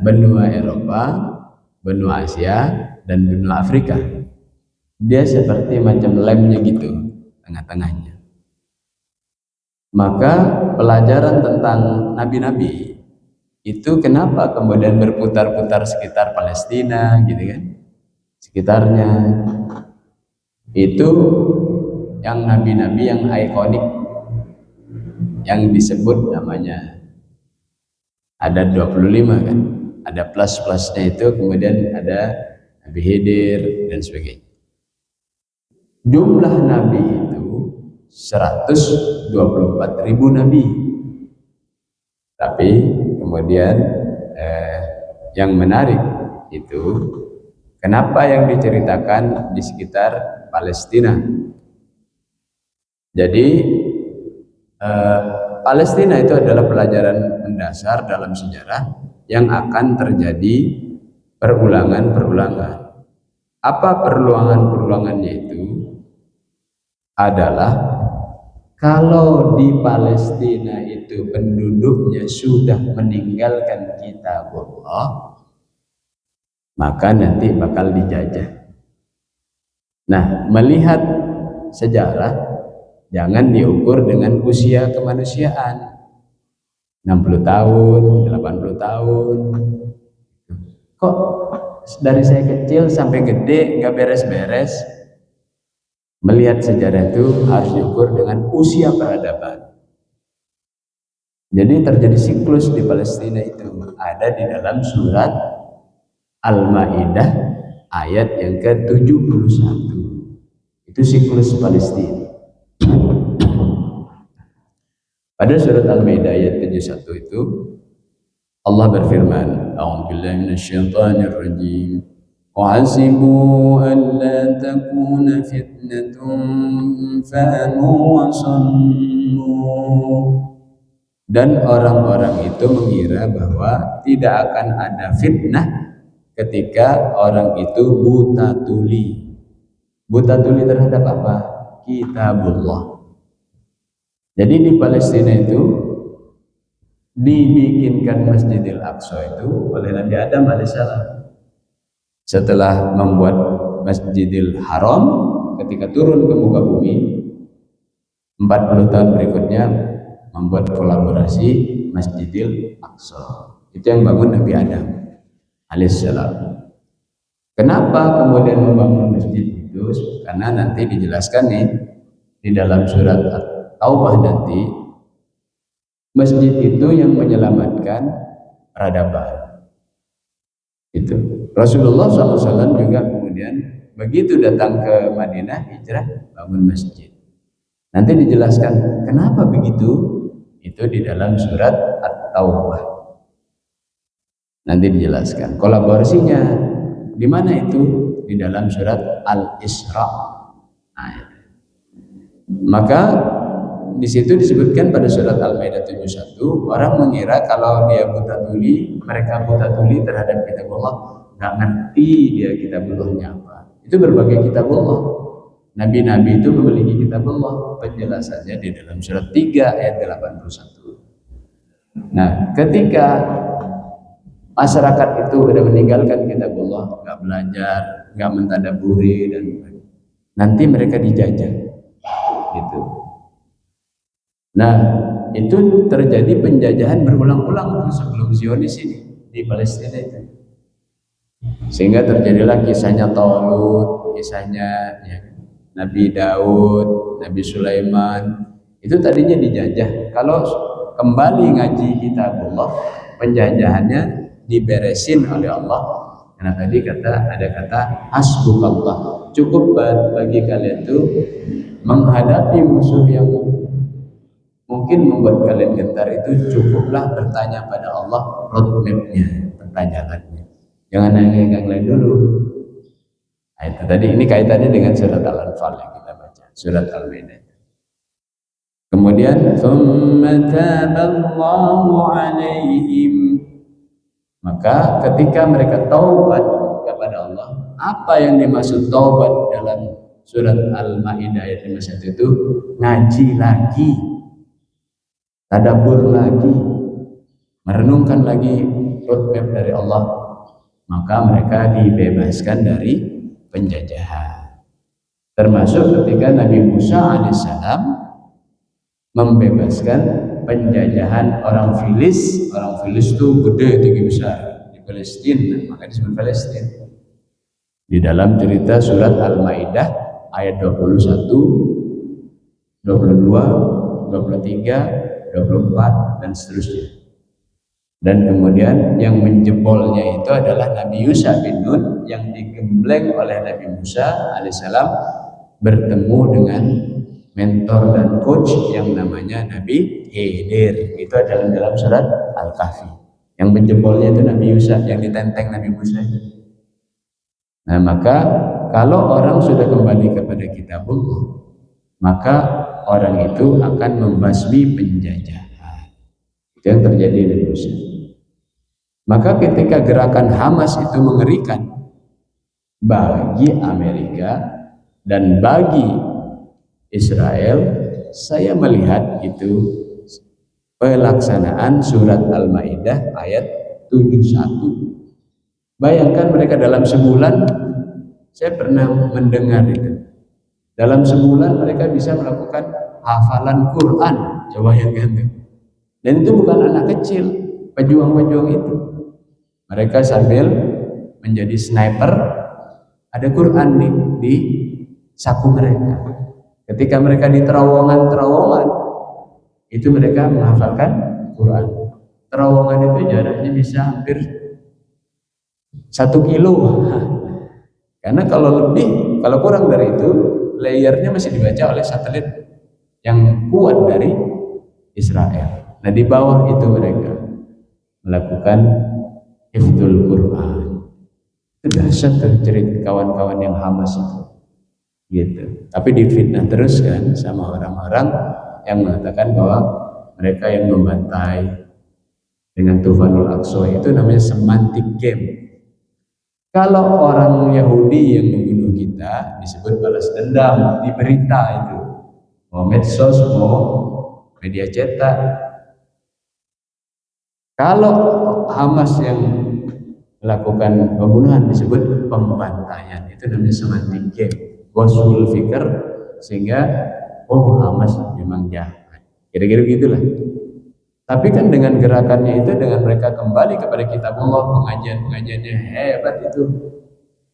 Speaker 1: benua Eropa, benua Asia, dan benua Afrika. Dia seperti macam lemnya gitu, tengah-tengahnya. Maka pelajaran tentang nabi-nabi itu kenapa kemudian berputar-putar sekitar Palestina gitu kan, sekitarnya. Itu yang nabi-nabi yang ikonik, yang disebut namanya ada 25 kan, ada plus-plusnya itu, kemudian ada Nabi Khidir dan sebagainya. Jumlah nabi itu 124.000 nabi. Tapi kemudian yang menarik itu kenapa yang diceritakan di sekitar Palestina. Jadi Palestina itu adalah pelajaran mendasar dalam sejarah yang akan terjadi perulangan-perulangan. Apa perulangan-perulangannya itu? Adalah kalau di Palestina itu penduduknya sudah meninggalkan kitabullah, maka nanti bakal dijajah. Nah, melihat sejarah, jangan diukur dengan usia kemanusiaan. 60 tahun, 80 tahun. Kok dari saya kecil sampai gede nggak beres-beres? Melihat sejarah itu harus diukur dengan usia peradaban. Jadi terjadi siklus di Palestina itu ada di dalam surat Al-Maidah ayat yang ke-71. Itu siklus Palestina. Pada surat Al-Maidah ayat 71 itu Allah berfirman, A'udzubillahi minasyaitonir rajim. وَحَسِبُوا أَلَّا تَكُونَ فِتْنَةٌ فَآمَنُوا وَصَمُّوا. Dan orang-orang itu mengira bahwa tidak akan ada fitnah ketika orang itu buta tuli. Buta tuli terhadap apa? Kitabullah. Jadi di Palestina itu dibikinkan Masjidil Aqsa itu oleh Nabi Adam alaihissalam. Setelah membuat Masjidil Haram, ketika turun ke muka bumi, 40 tahun berikutnya membuat kolaborasi Masjidil Aqsa. Itu yang bangun Nabi Adam alaihissalam. Kenapa kemudian membangun masjid itu? Karena nanti dijelaskan nih di dalam surat Taubah nanti, masjid itu yang menyelamatkan peradaban. Itu Rasulullah SAW juga kemudian begitu datang ke Madinah hijrah bangun masjid. Nanti dijelaskan kenapa begitu, itu di dalam surat At-Taubah. Nanti dijelaskan kolaborasinya di mana itu, di dalam surat Al-Isra. Maka di situ disebutkan pada surat Al-Maidah 71, orang mengira kalau dia buta tuli, mereka buta tuli terhadap kitabullah, nggak ngerti dia kitabullahnya apa. Itu berbagai kitabullah. Nabi-nabi itu memiliki kitabullah, penjelasannya di dalam surat 3 ayat 81. Nah, ketika masyarakat itu sudah meninggalkan kitabullah, nggak belajar, nggak mentadaburi, dan nanti mereka dijajah, gitu. Nah, itu terjadi penjajahan berulang-ulang sebelum Zionis ini di Palestina itu. Sehingga terjadilah kisahnya Talut, kisahnya ya, Nabi Daud, Nabi Sulaiman. Itu tadinya dijajah. Kalau kembali ngaji kitabullah, penjajahannya diberesin oleh Allah. Karena tadi ada kata hasbukallah. Cukup bagi kalian itu menghadapi musuh yang mungkin membuat kalian gentar, itu cukuplah bertanya pada Allah roadmap-nya, pertanyaannya. Jangan nanya yang lain dulu. Nah, itu tadi, ini kaitannya dengan surat Al-Anfal yang kita baca, surat Al-Maidah. Kemudian thumma taballahu alaihim. Maka ketika mereka taubat kepada Allah, apa yang dimaksud taubat dalam surat Al-Maidah ayat 51 itu? Ngaji lagi, tadabbur lagi, merenungkan lagi roadmap dari Allah, maka mereka dibebaskan dari penjajahan. Termasuk ketika Nabi Musa alaihissalam membebaskan penjajahan orang Filis. Orang Filis itu gede, tinggi, besar di Palestina, maka disebut Palestina. Di dalam cerita surat Al-Maidah ayat 21, 22, 23, 24 dan seterusnya. Dan kemudian yang menjebolnya itu adalah Nabi Yusha bin Nun yang digembleng oleh Nabi Musa alaihissalam bertemu dengan mentor dan coach yang namanya Nabi Khidir. Itu adalah dalam surat Al-Kahfi. Yang menjebolnya itu Nabi Yusha yang ditenteng Nabi Musa itu. Nah, maka kalau orang sudah kembali kepada kitabullah, maka orang itu akan membasmi penjajahan. Itu yang terjadi di Indonesia. Maka ketika gerakan Hamas itu mengerikan bagi Amerika dan bagi Israel, saya melihat itu pelaksanaan surat Al-Maidah ayat 71. Bayangkan mereka dalam sebulan, saya pernah mendengar itu, dalam sebulan mereka bisa melakukan hafalan Quran. Coba bayangkan itu. Dan itu bukan anak kecil, pejuang-pejuang itu. Mereka sambil menjadi sniper, ada Quran nih di saku mereka. Ketika mereka di terowongan-terowongan, itu mereka menghafalkan Quran. Terowongan itu jaraknya bisa hampir 1 kilo. Karena kalau kurang dari itu, layernya masih dibaca oleh satelit yang kuat dari Israel. Nah, di bawah itu mereka melakukan hifdzul Quran. Itu dahsyat cerita kawan-kawan yang Hamas itu. Gitu. Tapi difitnah terus kan sama orang-orang yang mengatakan bahwa mereka yang membantai dengan Tufanul Aqsa itu namanya semantic game. Kalau orang Yahudi yang membunuh kita disebut balas dendam di berita itu, mau medsos, mau media cetak. Kalau Hamas yang melakukan pembunuhan disebut pembantaian, itu namanya semantic game. Wasul fikir, sehingga Hamas memang jahat, kira-kira gitulah. Tapi kan dengan gerakannya itu, dengan mereka kembali kepada kitab Allah, pengajiannya hebat itu.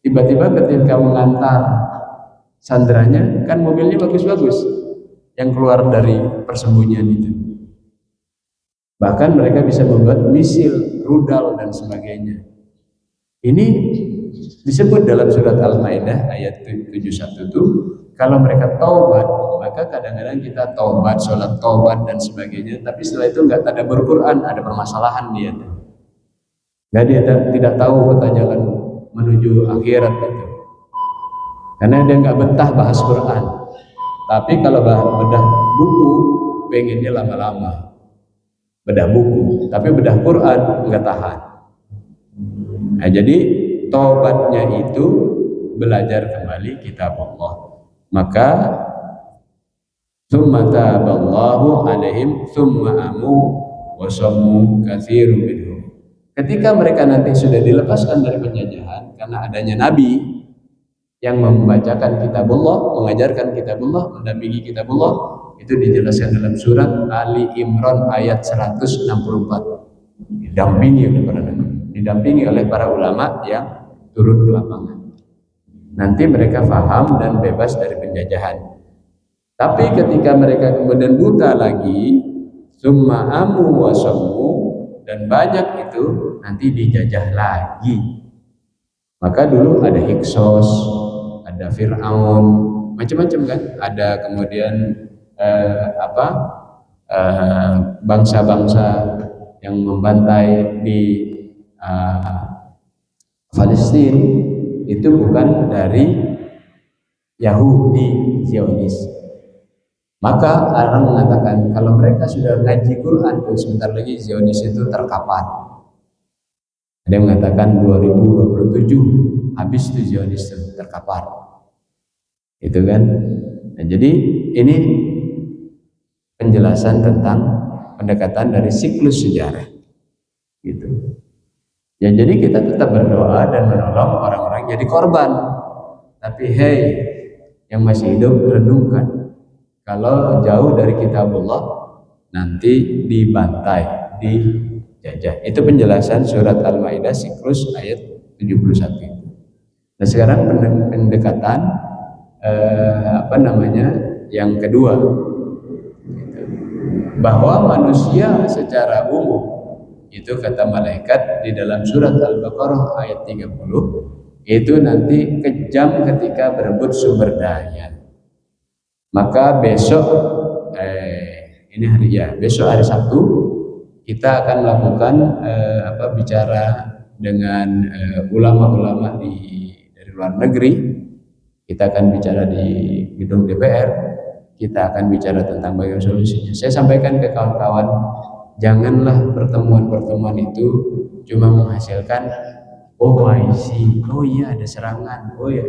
Speaker 1: Tiba-tiba ketika mengantar sandranya, kan mobilnya bagus-bagus yang keluar dari persembunyian itu. Bahkan mereka bisa membuat misil, rudal dan sebagainya. Ini disebut dalam surat Al-Maidah ayat 71 itu, kalau mereka taubat, maka kadang-kadang kita taubat, sholat taubat dan sebagainya, tapi setelah itu nggak tadabbur Quran, ada permasalahan dia. Nggak, dia tidak tahu peta jalan menuju akhirat itu, karena dia nggak betah bahas Quran. Tapi kalau bedah buku, pengennya lama-lama bedah buku, tapi bedah Quran nggak tahan. Nah, jadi taubatnya itu belajar kembali kitab Allah. Maka tsumma taballahu alaihim tsumma amu wa sammu katsirun minhum. Ketika mereka nanti sudah dilepaskan dari penjajahan karena adanya nabi yang membacakan kitab Allah, mengajarkan kitab Allah, mendampingi kitab Allah, itu dijelaskan dalam surat Ali Imran ayat 164. Didampingi oleh para ulama yang turun ke lapangan. Nanti mereka faham dan bebas dari penjajahan. Tapi ketika mereka kemudian buta lagi, summa amu wa sammu, dan banyak itu nanti dijajah lagi. Maka dulu ada Hiksos, ada Fir'aun, macam-macam kan. Ada kemudian bangsa-bangsa yang membantai di Palestina, itu bukan dari Yahudi Zionis. Maka orang mengatakan kalau mereka sudah ngaji Quran, sebentar lagi Zionis itu terkapar. Ada yang mengatakan 2027 habis itu Zionis itu terkapar. Itu kan. Nah, jadi ini penjelasan tentang pendekatan dari siklus sejarah. Gitu. Ya, jadi kita tetap berdoa dan menolong orang-orang jadi korban. Tapi yang masih hidup, renungkan. Kalau jauh dari kitab Allah, nanti dibantai, dijajah. Itu penjelasan surat Al-Maidah siklus ayat 71. Nah, sekarang pendekatan yang kedua, bahwa manusia secara umum, itu kata malaikat di dalam surat Al-Baqarah ayat 30, itu nanti kejam ketika berebut sumber daya. Maka besok besok hari Sabtu kita akan melakukan bicara dengan ulama-ulama dari luar negeri. Kita akan bicara di gedung DPR. Kita akan bicara tentang bagaimana solusinya. Saya sampaikan ke kawan-kawan janganlah pertemuan-pertemuan itu cuma menghasilkan oh I see, oh iya ada serangan, oh ya.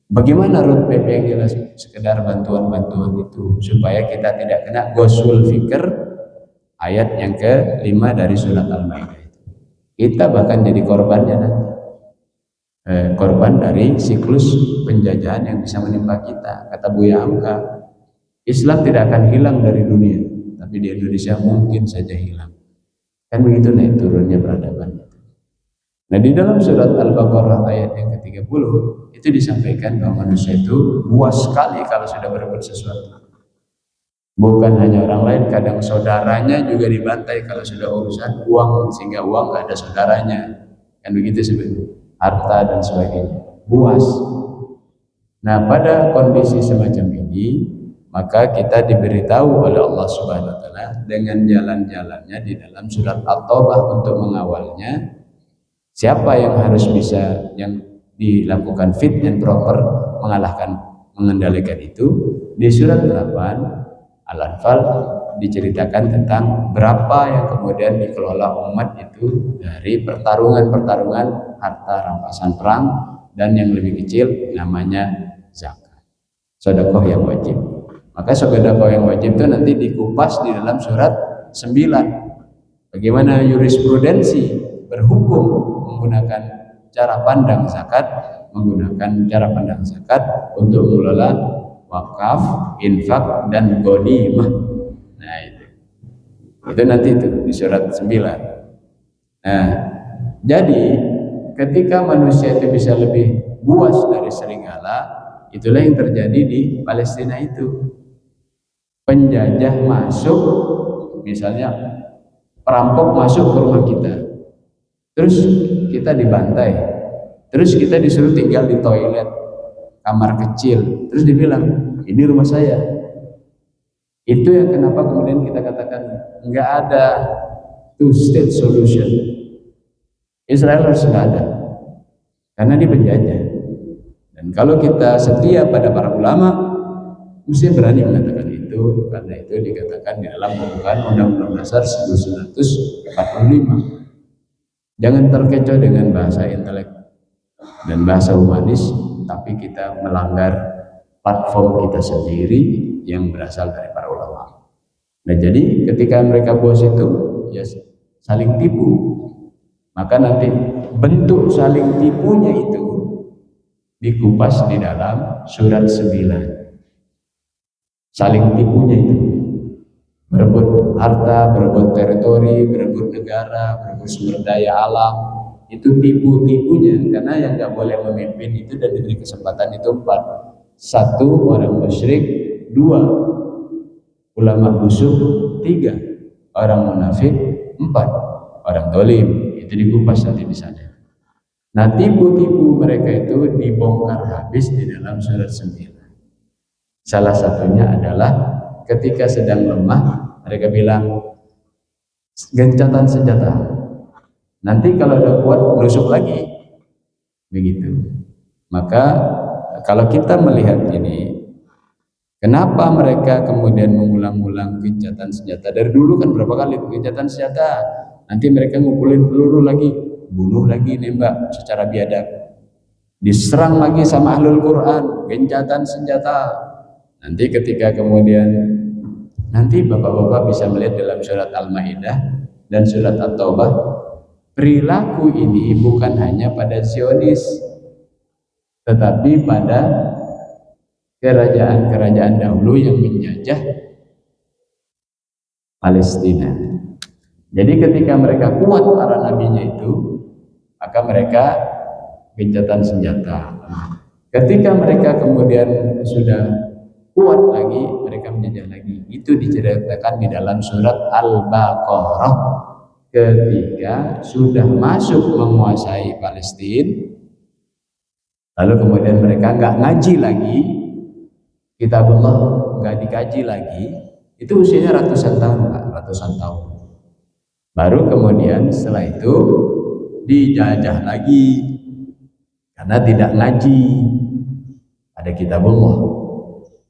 Speaker 1: Bagaimana roadmap yang jelas? Sekedar bantuan-bantuan itu supaya kita tidak kena gosul fikir ayat yang ke-5 dari surat Al-Maidah itu. Kita bahkan jadi korbannya nanti. Korban dari siklus penjajahan yang bisa menimpa kita. Kata Buya Hamka, Islam tidak akan hilang dari dunia, tapi di Indonesia mungkin saja hilang. Kan begitu naik turunnya peradaban. Nah, di dalam surat Al-Baqarah ayat yang ke-30 itu disampaikan bahwa manusia itu buas sekali kalau sudah berbuat sesuatu. Bukan hanya orang lain, kadang saudaranya juga dibantai kalau sudah urusan uang, sehingga uang gak ada saudaranya. Kan begitu sebenarnya, harta dan sebagainya. Buas. Nah, pada kondisi semacam ini, maka kita diberitahu oleh Allah Subhanahu wa taala dengan jalan-jalannya di dalam surat At-Taubah untuk mengawalnya. Siapa yang harus bisa yang dilakukan fit and proper mengendalikan itu. Di surat 8 Al-Anfal diceritakan tentang berapa yang kemudian dikelola umat itu dari pertarungan-pertarungan harta rampasan perang, dan yang lebih kecil namanya zakat, sedekah yang wajib. Maka sedekah yang wajib itu nanti dikupas di dalam surat 9. Bagaimana jurisprudensi berhukum menggunakan cara pandang zakat, untuk mengelola wakaf, infak, dan ghanimah. Nah itu nanti itu di surat 9. Nah, jadi ketika manusia itu bisa lebih buas dari serigala, itulah yang terjadi di Palestina itu. Penjajah masuk, misalnya perampok masuk ke rumah kita, terus kita dibantai, terus kita disuruh tinggal di toilet, kamar kecil, terus dibilang ini rumah saya. Itu yang kenapa kemudian kita katakan nggak ada two state solution. Israel harus nggak ada, karena dia penjajah. Dan kalau kita setia pada para ulama, mesti berani mengatakan itu, karena itu dikatakan di dalam pembukaan Undang-Undang Dasar 1945. Jangan terkecoh dengan bahasa intelek dan bahasa humanis, tapi kita melanggar platform kita sendiri yang berasal dari para ulama. Nah, jadi ketika mereka buas itu, ya saling tipu. Maka nanti bentuk saling tipunya itu dikupas di dalam surat 9. Saling tipunya itu, berebut harta, berebut teritori, berebut negara, berebut sumber daya alam, itu tipu-tipunya. Karena yang nggak boleh memimpin itu dan diberi kesempatan itu 4. 1, orang musyrik. 2, ulama busuk. 3, orang munafik. 4, orang dolim. Itu dikupas nanti di sana. Nah, tipu-tipu mereka itu dibongkar habis di dalam surat 9. Salah satunya adalah ketika sedang lemah, mereka bilang gencatan senjata. Nanti kalau udah kuat nusuk lagi. Begitu. Maka kalau kita melihat ini, kenapa mereka kemudian mengulang-ulang gencatan senjata? Dari dulu kan berapa kali gencatan senjata. Nanti mereka ngumpulin peluru lagi, bunuh lagi, nembak secara biadab. Diserang lagi sama ahlul Quran, gencatan senjata. Nanti ketika kemudian nanti bapak-bapak bisa melihat dalam surat Al-Maidah dan surat At-Taubah, perilaku ini bukan hanya pada Zionis, tetapi pada kerajaan-kerajaan dahulu yang menjajah Palestina. Jadi ketika mereka kuat para nabinya itu, maka mereka gencatan senjata. Ketika mereka kemudian sudah kuat lagi, mereka menjajah lagi. Itu diceritakan di dalam surat Al-Baqarah. Ketika sudah masuk menguasai Palestina, lalu kemudian mereka nggak ngaji lagi, kitabullah nggak dikaji lagi, itu usianya ratusan tahun, ratusan tahun. Baru kemudian setelah itu dijajah lagi karena tidak ngaji, ada kitabullah.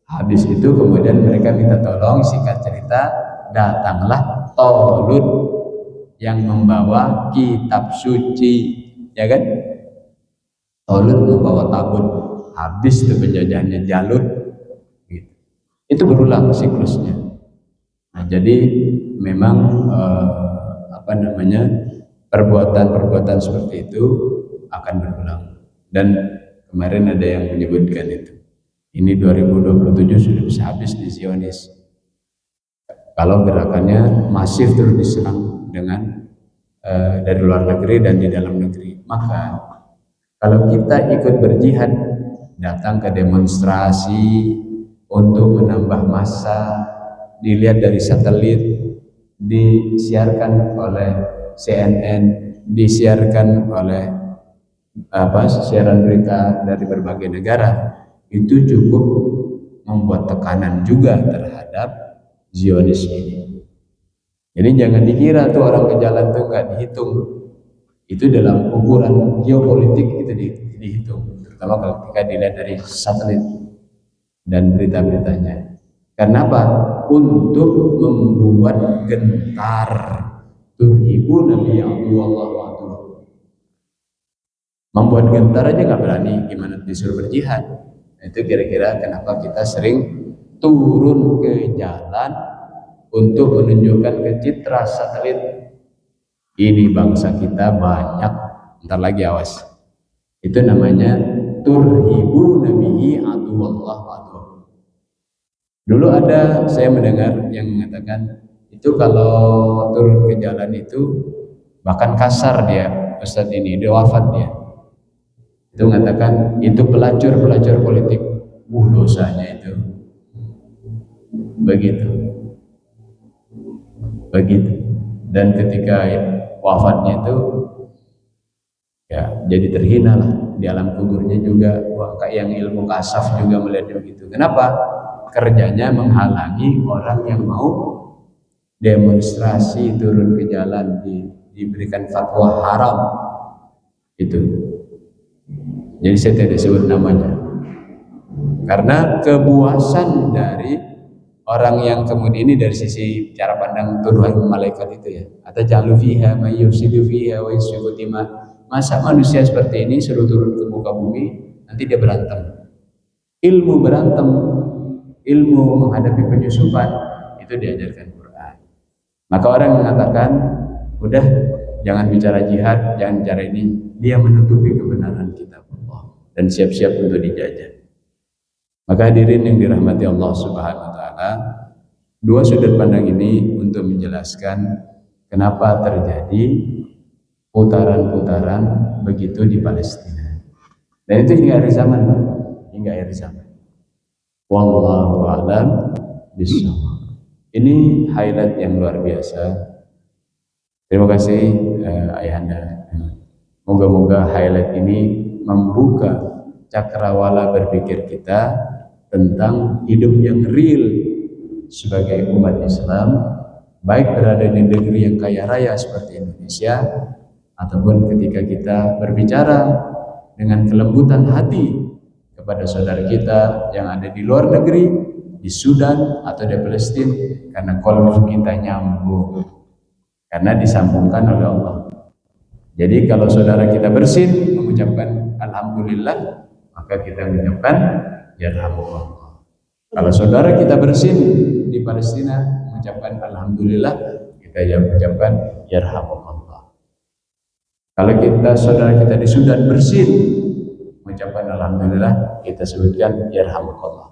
Speaker 1: Habis itu kemudian mereka minta tolong, singkat cerita, datanglah Tolut yang membawa kitab suci, ya kan? Tolut membawa tabut, habis tuh penjajahannya Jalut. Gitu. Itu berulang siklusnya. Nah, jadi memang perbuatan-perbuatan seperti itu akan berulang. Dan kemarin ada yang menyebutkan itu. Ini 2027 sudah bisa habis di Zionis. Kalau gerakannya masif terus diserang dengan dari luar negeri dan di dalam negeri, maka kalau kita ikut berjihad, datang ke demonstrasi untuk menambah massa, dilihat dari satelit, disiarkan oleh CNN, disiarkan oleh siaran berita dari berbagai negara, itu cukup membuat tekanan juga terhadap Zionis ini. Jadi jangan dikira tuh orang ke jalan tuh nggak dihitung. Itu dalam ukuran geopolitik itu dihitung, terutama kalau ketika dilihat dari satelit dan berita-beritanya. Karena apa? Untuk membuat gentar, turhibu nabi Allah wa membuat gentar aja nggak berani, gimana disuruh berjihad. Itu kira-kira kenapa kita sering turun ke jalan untuk menunjukkan ke citra satelit, ini bangsa kita banyak, ntar lagi awas. Itu namanya turhibu nabihi aduwallah adu. Dulu ada saya mendengar yang mengatakan itu kalau turun ke jalan itu bahkan kasar dia, Ustadz ini dia wafat dia. Itu mengatakan itu pelacur politik. Dosanya itu begitu. Dan ketika wafatnya itu ya jadi terhina lah di alam kuburnya juga. Wah, kayak yang ilmu kasaf juga melihat begitu. Kenapa? Kerjanya menghalangi orang yang mau demonstrasi turun ke jalan, diberikan fatwa haram itu. Jadi saya tidak sebut namanya karena kebuasan dari orang yang kemudian ini dari sisi cara pandang tuduhan malaikat itu ya, atau jalu fiha may yufsidu fiha wa yusfiku dima. Masa manusia seperti ini suruh turun ke muka bumi, nanti dia berantem. Ilmu menghadapi penyusupan itu diajarkan Quran. Maka orang mengatakan, udah jangan bicara jihad, jangan bicara ini, dia menutupi kebenaran kitab Allah dan siap-siap untuk dijajah. Maka hadirin yang dirahmati Allah Subhanahu wa taala, dua sudut pandang ini untuk menjelaskan kenapa terjadi putaran-putaran begitu di Palestina. Dan itu hingga akhir zaman. Wallahu a'lam bishawab. Ini highlight yang luar biasa. Terima kasih Ayahanda. Moga-moga highlight ini membuka cakrawala berpikir kita tentang hidup yang real sebagai umat Islam, baik berada di negeri yang kaya raya seperti Indonesia, ataupun ketika kita berbicara dengan kelembutan hati kepada saudara kita yang ada di luar negeri, di Sudan atau di Palestina, karena kolbu kita nyambung, karena disambungkan oleh Allah. Jadi kalau saudara kita bersin mengucapkan alhamdulillah, maka kita mengucapkan yarhamukallah. Kalau saudara kita bersin di Palestina mengucapkan alhamdulillah, kita mengucapkan yarhamukallah. Kalau saudara kita di Sudan bersin mengucapkan alhamdulillah, kita sebutkan yarhamukallah.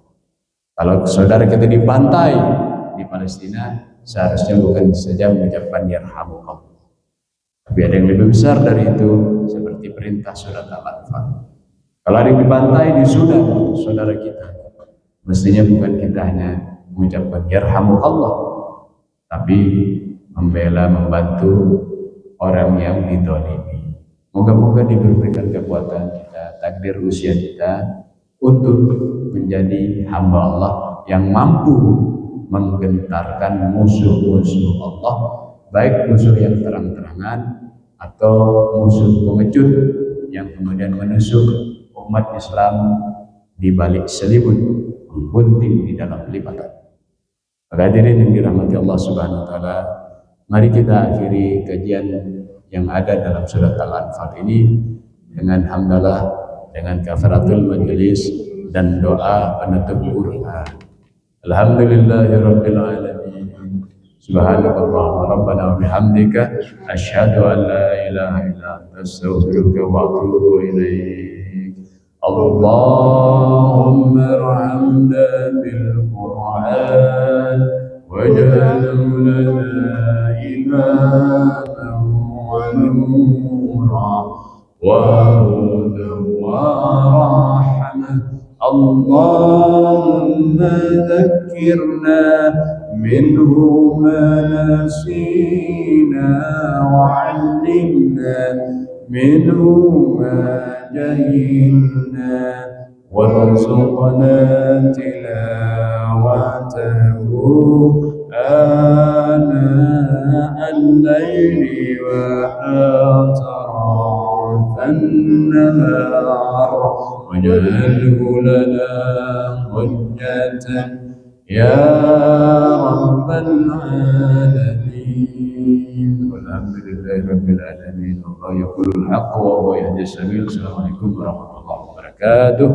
Speaker 1: Kalau saudara kita di pantai di Palestina, seharusnya bukan saja mengucapkan yarhamukallah, tapi ada yang lebih besar dari itu, seperti perintah surat Al-Anfal. Kalau ada yang di pantai di Sudan, saudara kita, mestinya bukan kita hanya mengucapkan yarhamukallah, tapi membela, membantu orang yang didolimi. Moga-moga diberikan kekuatan kita, takdir usia kita untuk menjadi hamba Allah yang mampu menggentarkan musuh-musuh Allah, baik musuh yang terang-terangan atau musuh pengecut yang kemudian menusuk umat Islam di balik selimut, gunting di dalam lipatan. Maka hadirin yang dirahmati Allah Subhanahu wa taala, mari kita akhiri kajian yang ada dalam surat Al-Anfal ini dengan hamdalah, dengan kafaratul majelis dan doa penutup Quran. Alhamdulillahirabbil alamin. Subhanakallahumma rabbana wa bihamdika asyhadu an la ilaha illa anta astaghfiruka wa atubu ilaik. Allahumma arhamna bil Qur'an waj'alhu lana imaman wa nura wa hudan wa rahmah. Allahumma dhakkirna minhu ma nasina wa 'allimna minhu ma jahilna warzuqna tilawatahu ana al-layli wa atrafan nahar waj'alhu lana hujjatan ya rabbal alamin. Walhamdulillahi rabbil alamin. Allah yaqulul haqqa wa huwa yahdis sabil. Assalamualaikum warahmatullahi wabarakatuh.